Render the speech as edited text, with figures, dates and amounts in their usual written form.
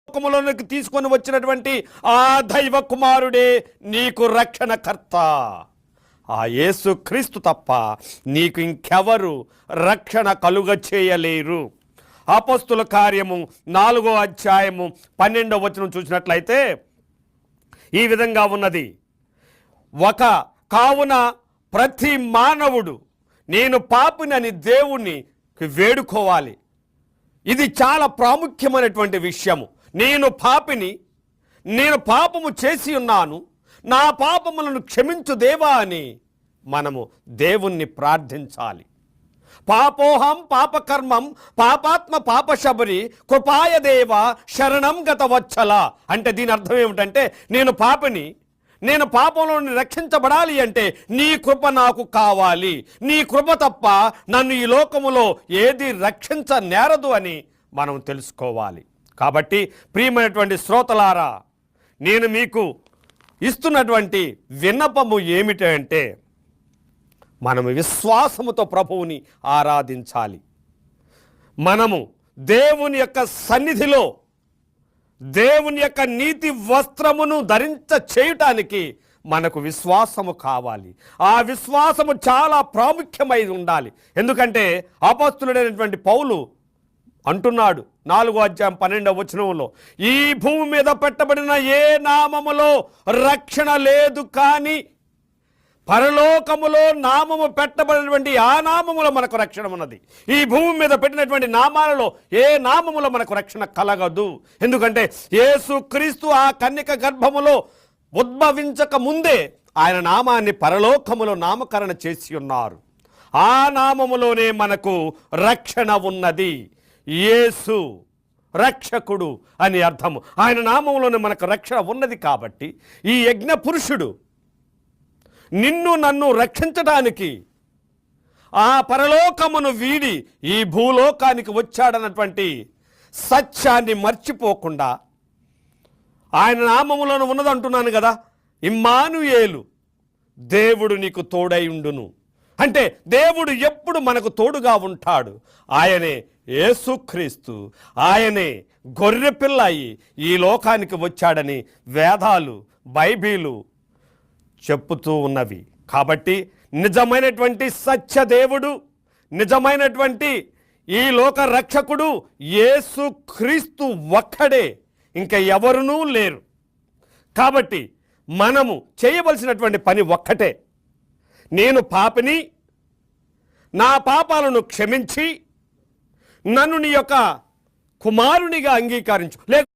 లోకములోనికి తీసుకొని వచ్చినటువంటి ఆ దైవ కుమారుడే నీకు రక్షణకర్త. ఆ యేసు క్రీస్తు తప్ప నీకు ఇంకెవరు రక్షణ కలుగ చేయలేరు. అపోస్తుల కార్యము 4వ అధ్యాయము 12వ వచనం చూసినట్లయితే ఈ విధంగా ఉన్నది. కావున ప్రతి మానవుడు నేను పాపినని దేవుణ్ణి వేడుకోవాలి. ఇది చాలా ప్రాముఖ్యమైనటువంటి విషయము. నేను పాపిని, నేను పాపము చేసి ఉన్నాను, నా పాపములను క్షమించు దేవా అని మనము దేవుణ్ణి ప్రార్థించాలి. పాపోహం పాపకర్మం పాపాత్మ పాపశబరి కృపాయ దేవ శరణం గత వచ్చల అంటే దీని అర్థం ఏమిటంటే, నేను పాపిని, నేను పాపంలో రక్షించబడాలి అంటే నీ కృప నాకు కావాలి. నీ కృప తప్ప నన్ను ఈ లోకములో ఏది రక్షించనేరదు అని మనం తెలుసుకోవాలి. కాబట్టి ప్రియమైనటువంటి శ్రోతలారా, నేను మీకు ఇస్తున్నటువంటి విన్నపము ఏమిటంటే, మనము విశ్వాసముతో ప్రభువుని ఆరాధించాలి. మనము దేవుని యొక్క సన్నిధిలో దేవుని యొక్క నీతి వస్త్రమును ధరించ చేయటానికి మనకు విశ్వాసము కావాలి. ఆ విశ్వాసము చాలా ప్రాముఖ్యమై ఉండాలి. ఎందుకంటే అపోస్తలుడైనటువంటి పౌలు అంటున్నాడు 4వ అధ్యాయం 12వ వచనంలో, ఈ భూమి మీద పెట్టబడిన ఏ నామములో రక్షణ లేదు, కానీ పరలోకములో నామము పెట్టబడినటువంటి ఆ నామములో మనకు రక్షణ ఉన్నది. ఈ భూమి మీద పెట్టినటువంటి నామాలలో ఏ నామములో మనకు రక్షణ కలగదు. ఎందుకంటే యేసు క్రీస్తు ఆ కన్యక గర్భములో ఉద్భవించక ముందే ఆయన నామాన్ని పరలోకములో నామకరణ చేసి ఉన్నారు. ఆ నామములోనే మనకు రక్షణ ఉన్నది. యేసు రక్షకుడు అని అర్థము. ఆయన నామములోనే మనకు రక్షణ ఉన్నది. కాబట్టి ఈ యజ్ఞ పురుషుడు నిన్ను నన్ను రక్షించడానికి ఆ పరలోకమును వీడి ఈ భూలోకానికి వచ్చాడన్నటువంటి సత్యాన్ని మర్చిపోకుండా, ఆయన నామములను ఉన్నదంటున్నాను కదా, ఇమ్మానుయేలు, దేవుడు నీకు తోడై ఉండును అంటే దేవుడు ఎప్పుడు మనకు తోడుగా ఉంటాడు. ఆయనే యేసుక్రీస్తు, ఆయనే గొర్రెపిల్ల అయి ఈ లోకానికి వచ్చాడని వేదాలు బైబిలు చెప్పుతూ ఉన్నవి. కాబట్టి నిజమైనటువంటి సత్యదేవుడు, నిజమైనటువంటి ఈ లోక రక్షకుడు యేసుక్రీస్తు ఒక్కడే, ఇంకా ఎవరునూ లేరు. కాబట్టి మనము చేయవలసినటువంటి పని ఒక్కటే, నేను పాపిని, నా పాపాలను క్షమించి నన్ను నీ యొక్క కుమారునిగా అంగీకరించు.